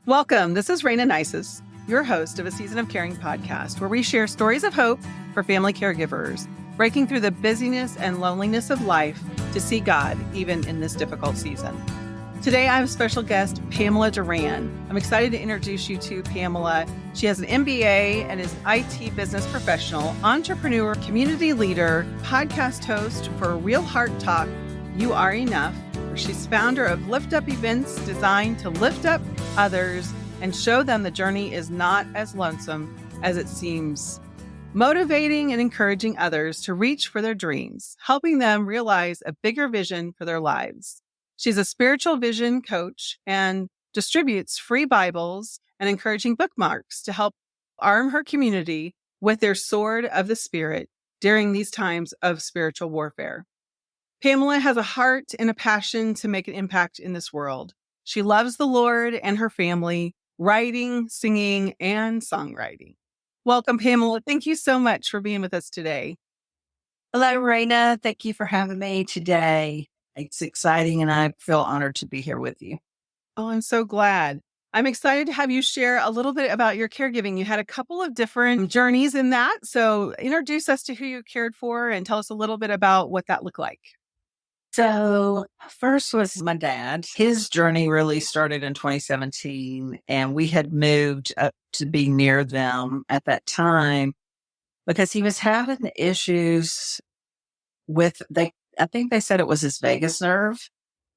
Welcome. This is Raina Nices, your host of A Season of Caring podcast, where we share stories of hope for family caregivers, breaking through the busyness and loneliness of life to see God even in this difficult season. Today, I have special guest Pamela Durand. I'm excited to introduce you to Pamela. She has an MBA and is an IT business professional, entrepreneur, community leader, podcast host for Real Heart Talk, You Are Enough, where she's founder of Lift Up events designed to lift up others and show them the journey is not as lonesome as it seems. Motivating and encouraging others to reach for their dreams, helping them realize a bigger vision for their lives. She's a spiritual vision coach and distributes free Bibles and encouraging bookmarks to help arm her community with their sword of the Spirit during these times of spiritual warfare. Pamela has a heart and a passion to make an impact in this world. She loves the Lord and her family, writing, singing, and songwriting. Welcome, Pamela. Thank you so much for being with us today. Hello, Raina. Thank you for having me today. It's exciting, and I feel honored to be here with you. Oh, I'm so glad. I'm excited to have you share a little bit about your caregiving. You had a couple of different journeys in that. So introduce us to who you cared for and tell us a little bit about what that looked like. So first was my dad. His journey really started in 2017, and we had moved up to be near them at that time because he was having issues with, I think they said it was his vagus nerve.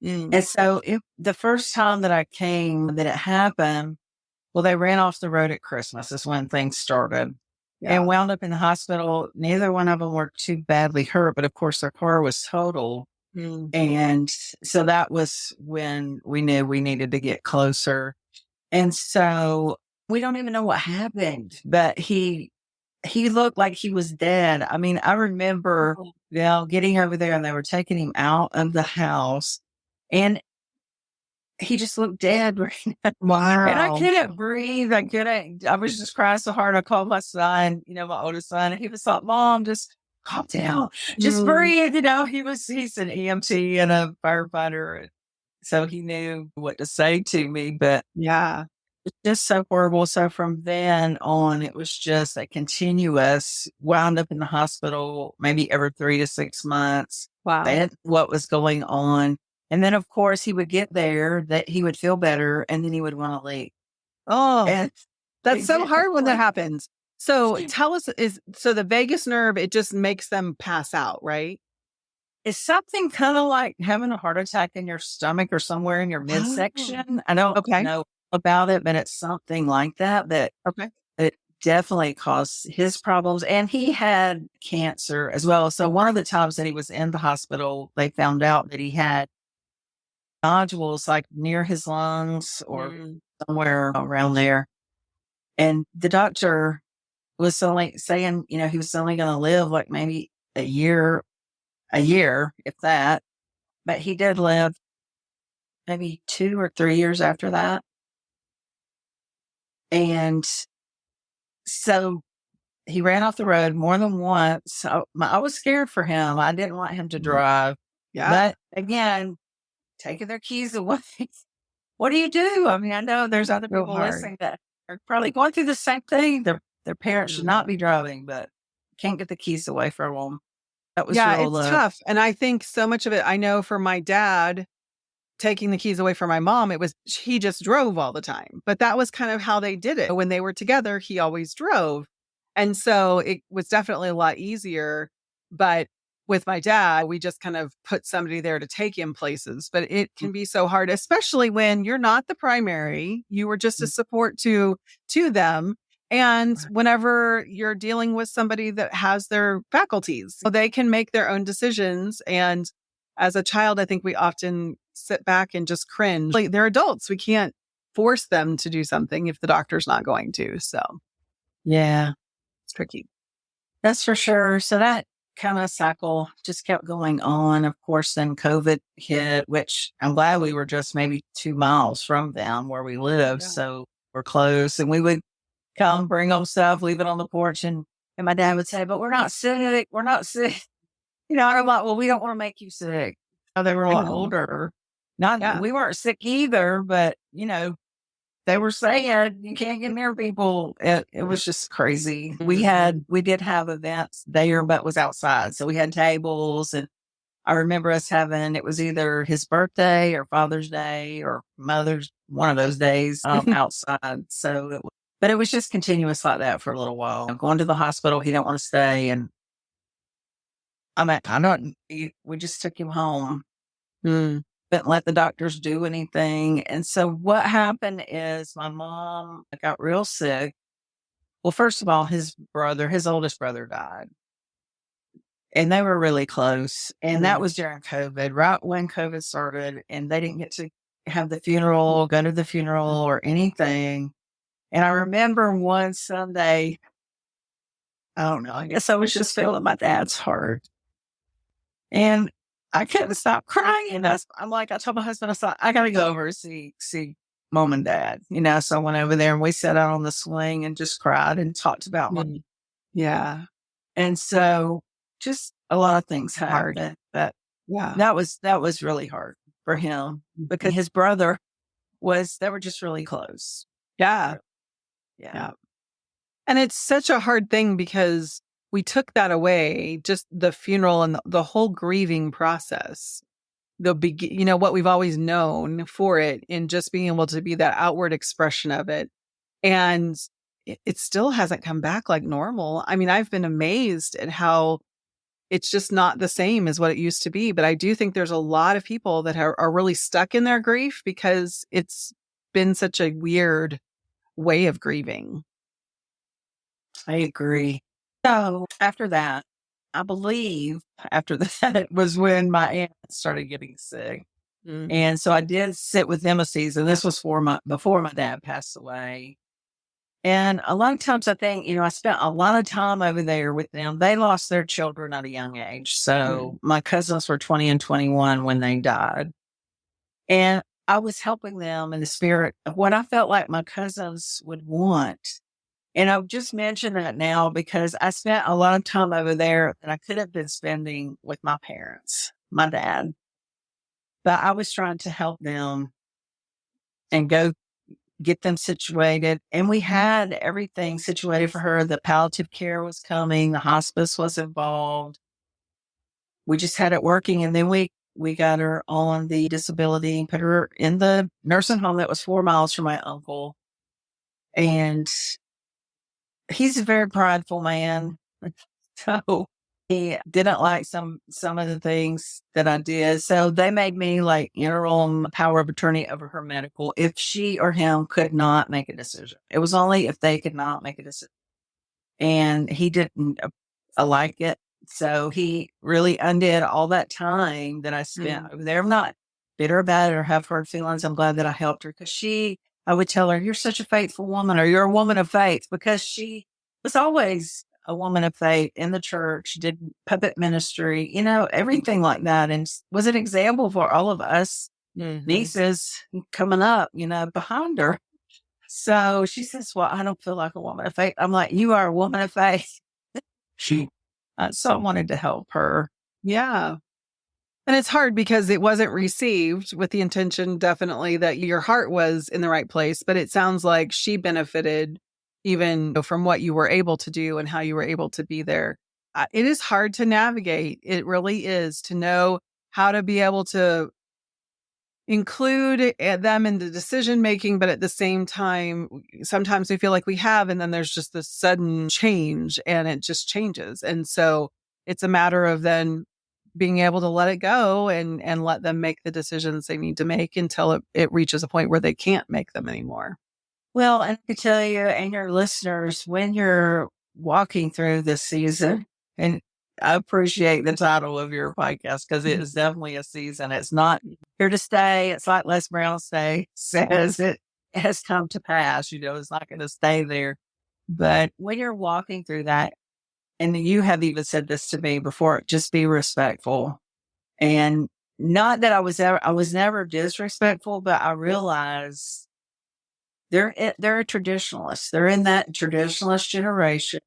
And so the first time that I came that it happened, well, they ran off the road at Christmas is when things started and wound up in the hospital. Neither one of them were too badly hurt, but of course their car was totaled. And so that was when we knew we needed to get closer. And so we don't even know what happened, but he looked like he was dead. I mean, I remember, getting over there and they were taking him out of the house and he just looked dead. Wow. And I couldn't breathe. I was just crying so hard. I called my son, my oldest son, and he was like, Mom, just calm down. Just breathe. He's an EMT and a firefighter. So he knew what to say to me, but it's just so horrible. So from then on, it was just a continuous wound up in the hospital, maybe every 3 to 6 months. Wow. That's what was going on. And then, of course, he would get there, that he would feel better, and then he would want to leave. Oh, And that's so hard when that happens. So tell us, so the vagus nerve, it just makes them pass out, right? It's something kind of like having a heart attack in your stomach or somewhere in your midsection. I don't know about it, but it's something like that. It definitely caused his problems. And he had cancer as well. So one of the times that he was in the hospital, they found out that he had nodules like near his lungs or somewhere around there. And the doctor was only saying, he was only going to live like maybe a year, if that. But he did live maybe 2 or 3 years after that. And so he ran off the road more than once. So I was scared for him. I didn't want him to drive. But again, taking their keys away. What do you do? I mean, I know there's other people listening that are probably going through the same thing. Their parents should not be driving, but can't get the keys away from them. That was it's tough. And I think so much of it, I know for my dad, taking the keys away from my mom, he just drove all the time. But that was kind of how they did it. When they were together, he always drove. And so it was definitely a lot easier. But with my dad, we just kind of put somebody there to take him places. But it can be so hard, especially when you're not the primary. You were just a support to them. And whenever you're dealing with somebody that has their faculties, so they can make their own decisions. And as a child, I think we often sit back and just cringe. Like, they're adults. We can't force them to do something if the doctor's not going to. So, it's tricky. That's for sure. So that kind of cycle just kept going on. Of course, then COVID hit, which I'm glad we were just maybe 2 miles from them where we live. So we're close, and we would come bring them stuff, leave it on the porch. And my dad would say, but we're not sick. We're not sick. I'm like, well, we don't want to make you sick. They were a lot older. We weren't sick either, but they were saying you can't get near people. It was just crazy. Mhm. We did have events there, but it was outside. So we had tables, and I remember us having, it was either his birthday or Father's Day or Mother's, one of those days, outside. So, but it was just continuous like that for a little while. Going to the hospital, he didn't want to stay. And I don't, we just took him home, Mm. didn't let the doctors do anything. And so what happened is my mom got real sick. Well, first of all, his oldest brother died. And they were really close. And that Mm. was during COVID, right when COVID started. And they didn't get to have the funeral, go to the funeral or anything. And I remember one Sunday, I don't know, I guess I was just feeling my dad's heart. And I couldn't stop crying. I'm like, I told my husband, I thought, I got to go over and see mom and dad. So I went over there and we sat out on the swing and just cried and talked about my. Mm. Yeah. And so just a lot of things Hard. happened, but Yeah. that was really hard for him because his brother they were just really close. Yeah. Yeah. Yeah. And it's such a hard thing because we took that away, just the funeral and the whole grieving process. What we've always known for it in just being able to be that outward expression of it. And it still hasn't come back like normal. I mean, I've been amazed at how it's just not the same as what it used to be. But I do think there's a lot of people that are really stuck in their grief because it's been such a weird way of grieving. I agree. So after that, I believe after that was when my aunt started getting sick. Mm. And so I did sit with them a season. This was before my dad passed away. And a lot of times I think, I spent a lot of time over there with them. They lost their children at a young age. So my cousins were 20 and 21 when they died. And I was helping them in the spirit of what I felt like my cousins would want. And I've just mentioned that now because I spent a lot of time over there that I could have been spending with my parents, my dad. But I was trying to help them and go get them situated. And we had everything situated for her. The palliative care was coming, the hospice was involved. We just had it working. And then we got her on the disability and put her in the nursing home that was 4 miles from my uncle. And he's a very prideful man. So he didn't like some of the things that I did. So they made me like interim power of attorney over her medical if she or him could not make a decision. It was only if they could not make a decision. And he didn't like it. So he really undid all that time that I spent over there. I'm not bitter about it or have hard feelings. I'm glad that I helped her because I would tell her, you're such a faithful woman or you're a woman of faith because she was always a woman of faith in the church, did puppet ministry, everything like that. And was an example for all of us nieces coming up, behind her. So she says, well, I don't feel like a woman of faith. I'm like, you are a woman of faith. So I wanted to help her. Yeah. And it's hard because it wasn't received with the intention, definitely, that your heart was in the right place. But it sounds like she benefited even from what you were able to do and how you were able to be there. It is hard to navigate. It really is, to know how to be able to include them in the decision making, but at the same time, sometimes we feel like we have, and then there's just this sudden change and it just changes. And so it's a matter of then being able to let it go and let them make the decisions they need to make until it reaches a point where they can't make them anymore. Well, and I can tell you and your listeners, when you're walking through this season, and I appreciate the title of your podcast because it is definitely a season. It's not here to stay. It's like Les Brown says, it has come to pass. It's not going to stay there. But when you're walking through that, and you have even said this to me before, just be respectful. And not that I was never disrespectful, but I realized they're a traditionalist. They're in that traditionalist generation.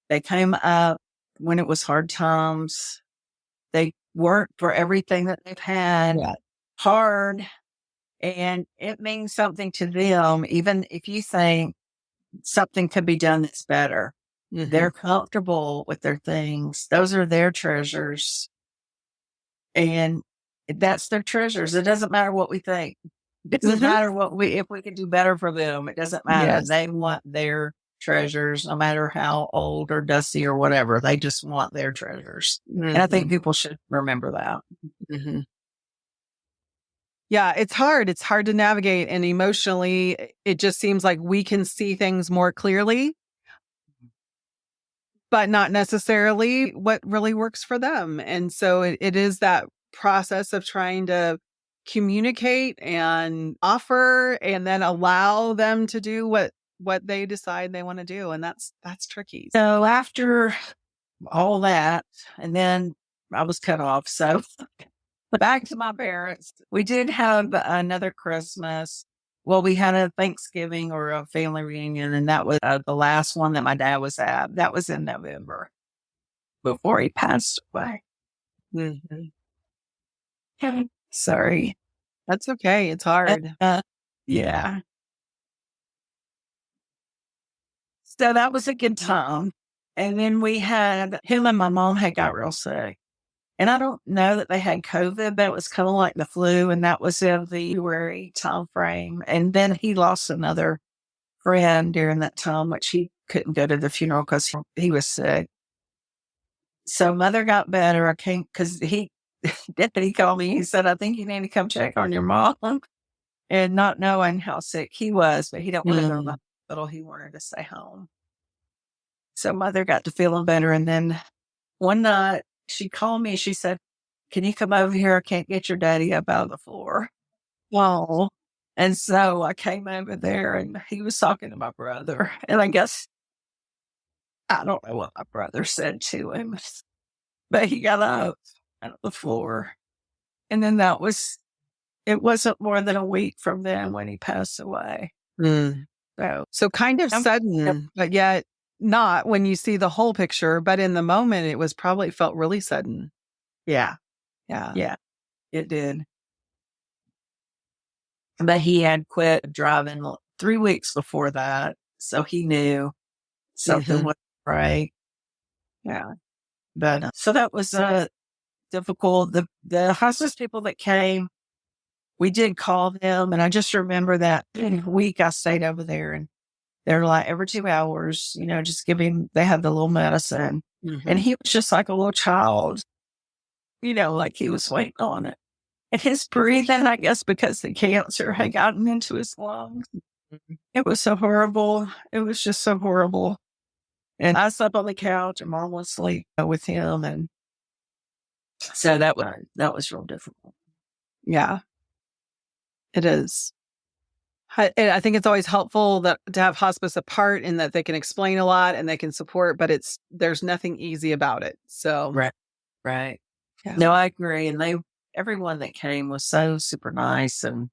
They came up when it was hard times. They worked for everything that they've had hard. And it means something to them, even if you think something could be done that's better. They're comfortable with their things. Those are their treasures. And that's their treasures. It doesn't matter what we think. It doesn't matter if we can do better for them. It doesn't matter. Yes. They want their treasures, no matter how old or dusty or whatever. They just want their treasures. And I think people should remember that. Yeah, it's hard. It's hard to navigate. And emotionally, it just seems like we can see things more clearly, but not necessarily what really works for them. And so it is that process of trying to communicate and offer and then allow them to do what they decide they want to do. And that's tricky. So after all that, and then I was cut off. So back to my parents. We did have another Christmas. Well, we had a Thanksgiving or a family reunion, and that was the last one that my dad was at. That was in November before he passed away. Sorry. That's okay. It's hard. Yeah. So that was a good time. And then we had him and my mom had got real sick. And I don't know that they had COVID, but it was kind of like the flu. And that was in the February time frame. And then he lost another friend during that time, which he couldn't go to the funeral because he was sick. So mother got better. I came because he called me. He said, I think you need to come check on your mom. And not knowing how sick he was, but he didn't want to go to the hospital. He wanted to stay home. So mother got to feeling better. And then one night she called me. She said, can you come over here? I can't get your daddy up out of the floor. Oh. And so I came over there and he was talking to my brother. And I guess, I don't know what my brother said to him, but he got up out of the floor. And then it wasn't more than a week from then when he passed away. So kind of sudden, but yet not when you see the whole picture. But in the moment, it was probably felt really sudden. Yeah. Yeah. Yeah, it did. But he had quit driving 3 weeks before that. So he knew something was right. Yeah. But so that was difficult. The hospice people that came, we did call them. And I just remember that week I stayed over there and they're like every 2 hours, just they had the little medicine. And he was just like a little child, like he was waiting on it. And his breathing, I guess, because the cancer had gotten into his lungs. It was so horrible. It was just so horrible. And I slept on the couch and mom was asleep with him. And so that was real difficult. Yeah, it is. I think it's always helpful to have hospice apart in that they can explain a lot and they can support, but there's nothing easy about it. So Right. Yeah. No, I agree. And everyone that came was so super nice and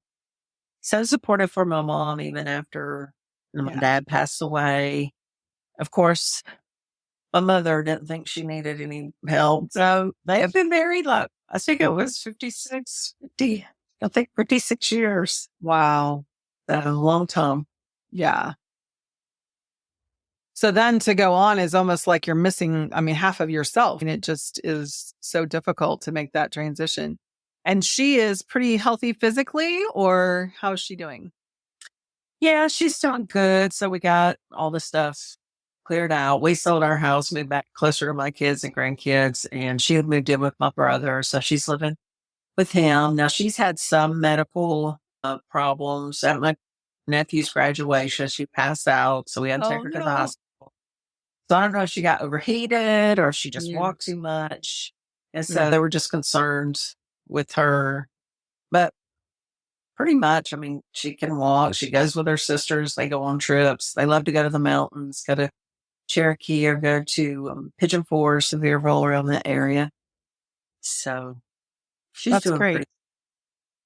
so supportive for my mom, even after my dad passed away. Of course, my mother didn't think she needed any help. So they have been married, I think it was 56 years. Wow. That's a long time. Yeah. So then to go on is almost like you're missing, half of yourself. And it just is so difficult to make that transition. And she is pretty healthy physically, or how's she doing? Yeah, she's doing good. So we got all the stuff cleared out. We sold our house, moved back closer to my kids and grandkids, and she had moved in with my brother. So she's living with him. Now she's had some medical problems at my nephew's graduation. She passed out. So we had to take her to the hospital. So I don't know if she got overheated or if she just walked too much. And so they were just concerned with her. But pretty much, she can walk. She goes with her sisters. They go on trips. They love to go to the mountains, go to Cherokee or go to Pigeon Forge, Sevierville, around that area. So she's That's doing great.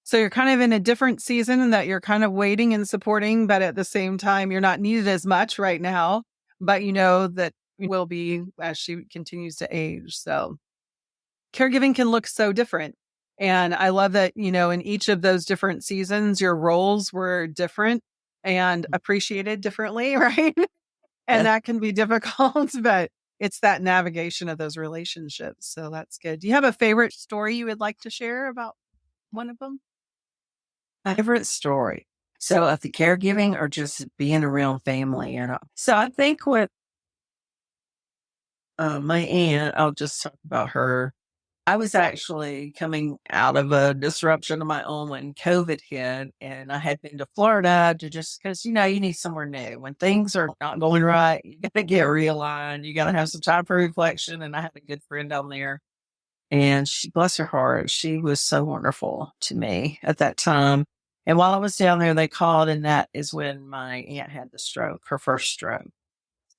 So you're kind of in a different season in that you're kind of waiting and supporting, but at the same time, you're not needed as much right now, but you know that will be as she continues to age. So caregiving can look so different. And I love that, in each of those different seasons, your roles were different and appreciated differently, right? And Yes. that can be difficult, but it's that navigation of those relationships. So that's good. Do you have a favorite story you would like to share about one of them? My favorite story. So of the caregiving or just being around family, So I think with my aunt, I'll just talk about her. I was actually coming out of a disruption of my own when COVID hit, and I had been to Florida to just because, you need somewhere new. When things are not going right, you got to get realigned. You got to have some time for reflection. And I had a good friend down there, and she, bless her heart, she was so wonderful to me at that time. And while I was down there, they called, and that is when my aunt had the stroke, her first stroke.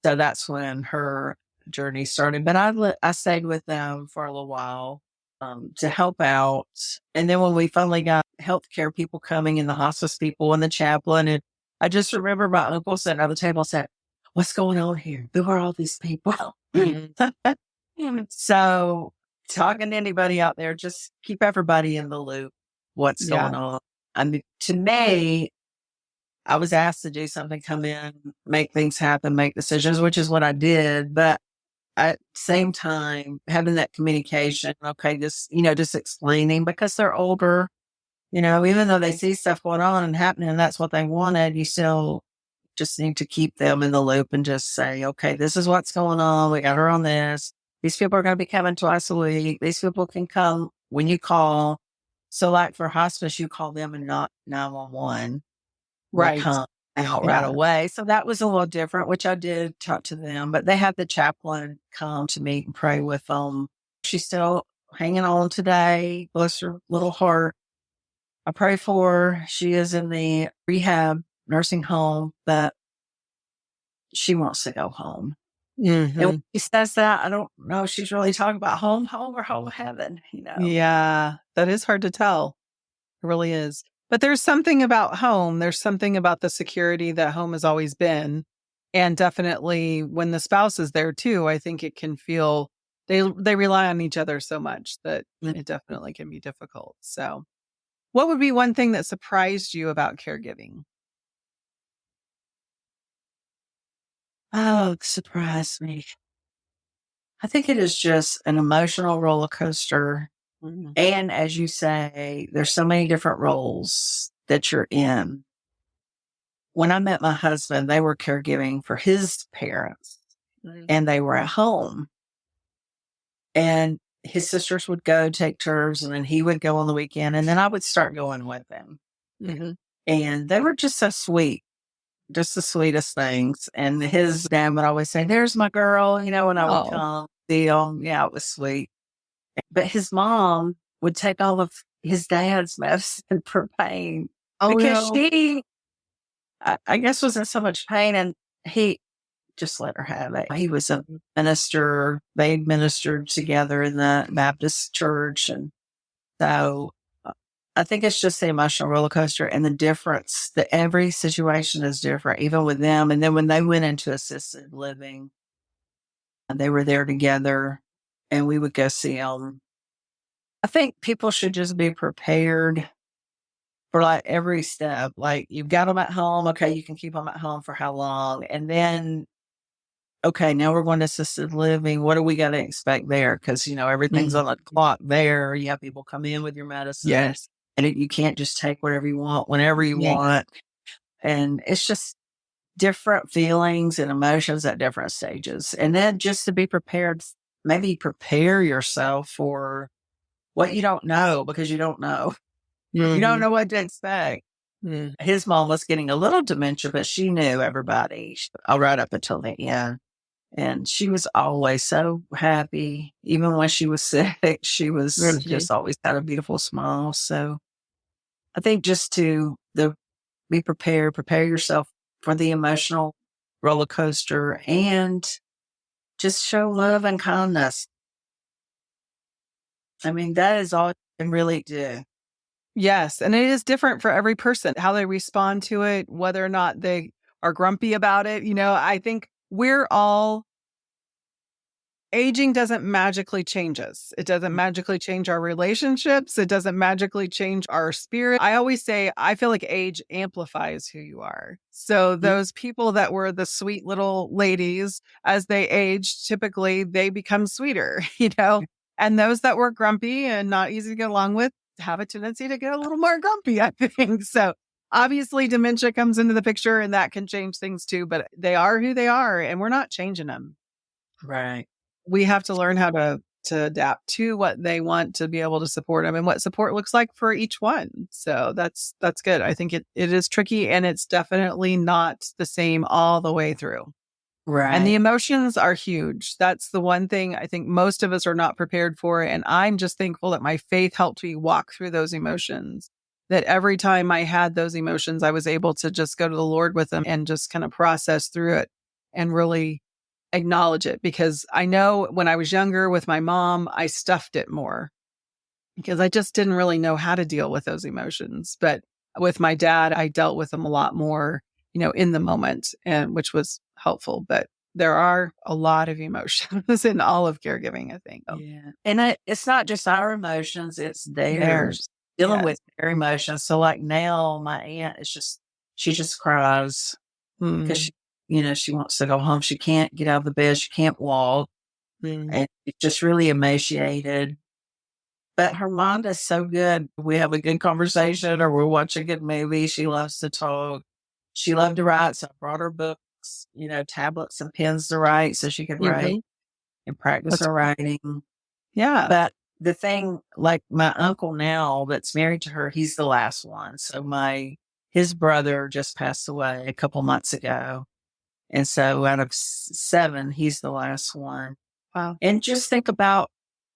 So that's when her journey started. But I stayed with them for a little while to help out. And then when we finally got healthcare people coming and the hospice people and the chaplain, and I just remember my uncle sitting at the table and said, "What's going on here? Who are all these people?" Mhm. So talking to anybody out there, just keep everybody in the loop. What's Yeah. going on? I mean, to me, I was asked to do something, come in, make things happen, make decisions, which is what I did. But at the same time, having that communication, okay, just explaining because they're older, even though they see stuff going on and happening and that's what they wanted, you still just need to keep them in the loop and just say, okay, this is what's going on. We got her on this. These people are going to be coming twice a week. These people can come when you call. So like for hospice, you call them and not 911 will Right. come out right Yeah. away. So that was a little different, which I did talk to them, but they had the chaplain come to meet and pray with them. She's still hanging on today. Bless her little heart. I pray for her. She is in the rehab nursing home, but she wants to go home. And when Hmm. she says that, I don't know if she's really talking about home or home heaven. Yeah. That is hard to tell. It really is. But there's something about home. There's something about the security that home has always been. And definitely when the spouse is there too, I think it can feel they rely on each other so much that it definitely can be difficult. So, what would be one thing that surprised you about caregiving? Oh, surprise me. I think it is just an emotional roller coaster. Mhm. And as you say, there's so many different roles that you're in. When I met my husband, they were caregiving for his parents Mhm. and they were at home. And his sisters would go take turns and then he would go on the weekend and then I would start going with them. Mhm. And they were just so sweet, just the sweetest things. And his dad would always say, "There's my girl," when I would Oh. come see him. Yeah, it was sweet. But his mom would take all of his dad's medicine for pain Oh because no. she, I guess, was in so much pain and he just let her have it. He was a minister. They ministered together in the Baptist church. And so I think it's just the emotional roller coaster and the difference that every situation is different, even with them. And then when they went into assisted living, they were there together and we would go see them. I think people should just be prepared for like every step. Like you've got them at home. Okay. You can keep them at home for how long? And then, okay, now we're going to assisted living. What do we got to expect there? Cause everything's Mm. on the clock there. You have people come in with your medicine Yes. and you can't just take whatever you want, whenever you Yeah. want. And it's just different feelings and emotions at different stages. And then just to be prepared, maybe prepare yourself for what you don't know because you don't know. You don't Mhm. know what to expect. Mm. His mom was getting a little dementia, but she knew everybody all right up until the end. And she was always so happy. Even when she was sick, she was Mhm. just always had a beautiful smile. So I think just to be prepared, prepare yourself for the emotional roller coaster and just show love and kindness. I mean, that is all you can really do. Yes, and it is different for every person, how they respond to it, whether or not they are grumpy about it. I think we're all aging doesn't magically change us. It doesn't magically change our relationships. It doesn't magically change our spirit. I always say, I feel like age amplifies who you are. So those people that were the sweet little ladies, as they age, typically they become sweeter, and those that were grumpy and not easy to get along with have a tendency to get a little more grumpy, I think. So obviously dementia comes into the picture and that can change things too, but they are who they are and we're not changing them. Right. We have to learn how to adapt to what they want to be able to support them and what support looks like for each one. So that's good. I think it is tricky and it's definitely not the same all the way through. Right. And the emotions are huge. That's the one thing I think most of us are not prepared for. And I'm just thankful that my faith helped me walk through those emotions. That every time I had those emotions, I was able to just go to the Lord with them and just kind of process through it and really acknowledge it. Because I know when I was younger with my mom, I stuffed it more because I just didn't really know how to deal with those emotions. But with my dad, I dealt with them a lot more, in the moment, and which was helpful. But there are a lot of emotions in all of caregiving, I think. Yeah. And it's not just our emotions, it's theirs. Dealing with their emotions. So like now my aunt she just cries because she wants to go home. She can't get out of the bed. She can't walk. And she's just really emaciated. But her mind is so good. We have a good conversation or we're watching a good movie. She loves to talk. She loved to write. So I brought her books, tablets and pens to write so she could write and practice her writing. Yeah. But the thing, like my uncle now that's married to her, he's the last one. So his brother just passed away a couple months ago. And so out of 7, he's the last one. Wow. And just think about,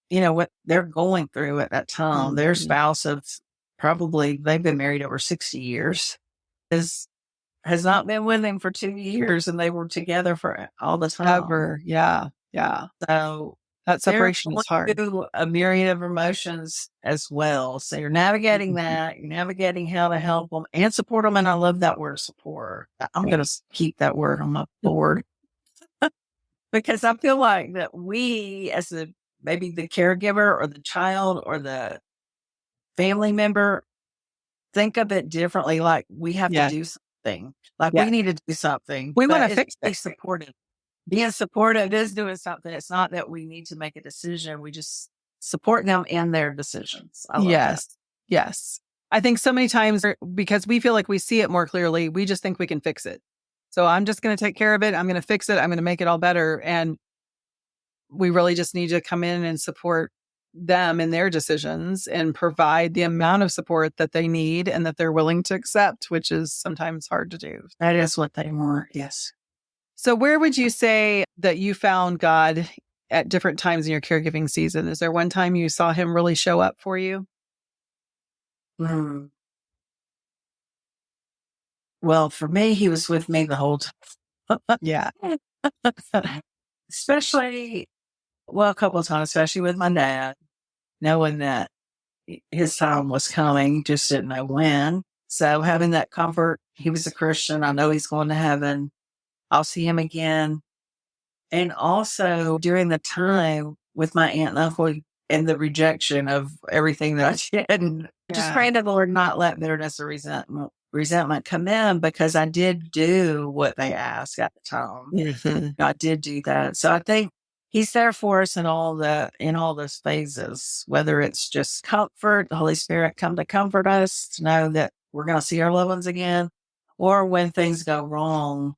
what they're going through at that time. Their spouse they've been married over 60 years, has not been with him for 2 years and they were together for all the time. Ever. Yeah. Yeah. So that separation is hard. Through a myriad of emotions as well. So you're navigating that. You're navigating how to help them and support them. And I love that word support. I'm going to keep that word on my board because I feel like that we, as maybe the caregiver or the child or the family member, think of it differently. Like we have to do something. Like we need to do something. We want to fix it. Be supportive. Being supportive is doing something. It's not that we need to make a decision. We just support them in their decisions. I love that. Yes. I think so many times because we feel like we see it more clearly, we just think we can fix it. So I'm just going to take care of it. I'm going to fix it. I'm going to make it all better. And we really just need to come in and support them in their decisions and provide the amount of support that they need and that they're willing to accept, which is sometimes hard to do. That is what they want. Yes. So where would you say that you found God at different times in your caregiving season? Is there one time you saw him really show up for you? Well, for me, he was with me the whole time. Yeah. Especially, a couple of times, especially with my dad, knowing that his time was coming, just didn't know when. So having that comfort, he was a Christian. I know he's going to heaven. I'll see him again. And also during the time with my aunt and uncle and the rejection of everything that I did, and just praying to the Lord, not let bitterness or resentment come in because I did do what they asked at the time. I did do that. So I think he's there for us in all those phases, whether it's just comfort, the Holy Spirit come to comfort us, to know that we're going to see our loved ones again, or when things go wrong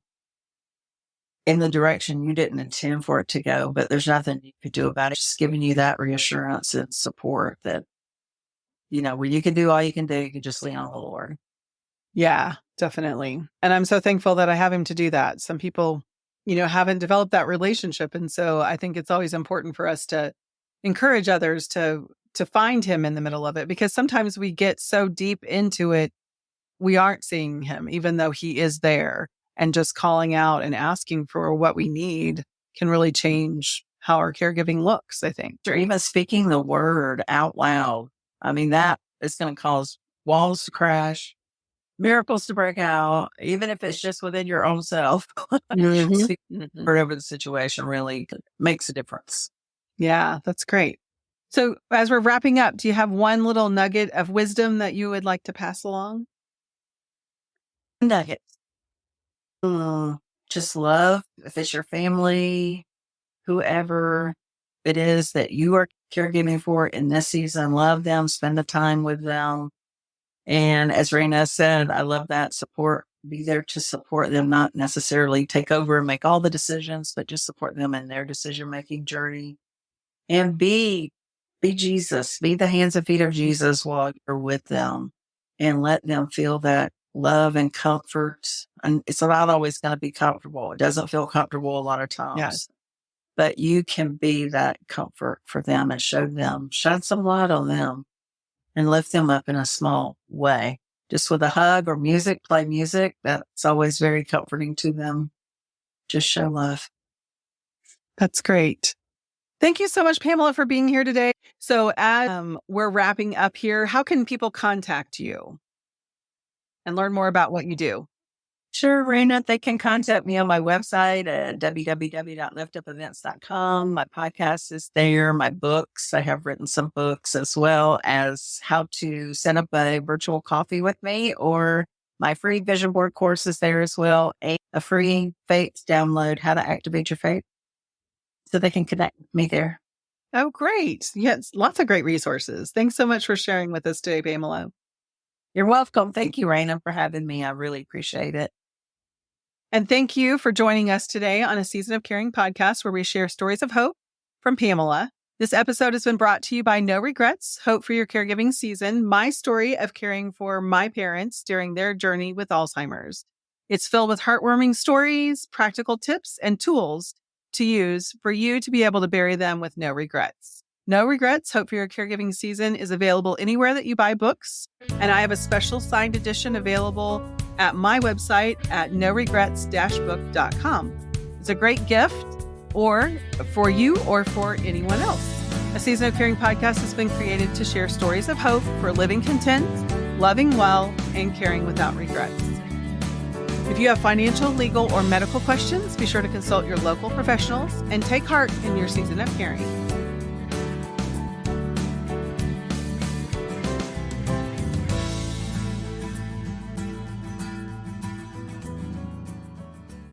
in the direction you didn't intend for it to go, but there's nothing you could do about it. Just giving you that reassurance and support that, where you can do all you can do, you can just lean on the Lord. Yeah, definitely. And I'm so thankful that I have him to do that. Some people, haven't developed that relationship. And so I think it's always important for us to encourage others to find him in the middle of it, because sometimes we get so deep into it, we aren't seeing him, even though he is there. And just calling out and asking for what we need can really change how our caregiving looks, I think. Or even speaking the word out loud. I mean, that is going to cause walls to crash. miracles to break out, even if it's just within your own self. Mhm. Speaking Mhm. over the situation really makes a difference. Yeah, that's great. So, as we're wrapping up, do you have one little nugget of wisdom that you would like to pass along? Nuggets. Just love, if it's your family, whoever it is that you are caregiving for in this season, love them, spend the time with them. And as Raina said, I love that support. Be there to support them, not necessarily take over and make all the decisions, but just support them in their decision making journey. And be Jesus, be the hands and feet of Jesus while you're with them, and let them feel that love and comfort. And it's not always going to be comfortable. It doesn't feel comfortable a lot of Yeah, times, but you can be that comfort for them and show them, shine some light on them and lift them up in a small way. Just with a hug or music, play music. That's always very comforting to them. Just show love. that's great. Thank you so much, Pamela, for being here today. So, as we're wrapping up here, how can people contact you and learn more about what you do? Sure, Raina, they can contact me on my website at www.liftupevents.com. My podcast is there, my books. I have written some books as well as how to set up a virtual coffee with me, or my free vision board course is there as well. A free faith download, how to activate your faith. So they can connect with me there. Oh, great. Yes, lots of great resources. Thanks so much for sharing with us today, Pamela. You're welcome. Thank you, Raina, for having me. I really appreciate it. And thank you for joining us today on a Season of Caring podcast where we share stories of hope from Pamela. This episode has been brought to you by No Regrets, Hope for Your Caregiving Season, my story of caring for my parents during their journey with Alzheimer's. It's filled with heartwarming stories, practical tips, and tools to use for you to be able to bury them with no regrets. No Regrets, Hope for Your Caregiving Season is available anywhere that you buy books. And I have a special signed edition available at my website at noregrets-book.com. It's a great gift or for you or for anyone else. A Season of Caring podcast has been created to share stories of hope for living content, loving well, and caring without regrets. If you have financial, legal, or medical questions, be sure to consult your local professionals and take heart in your season of caring.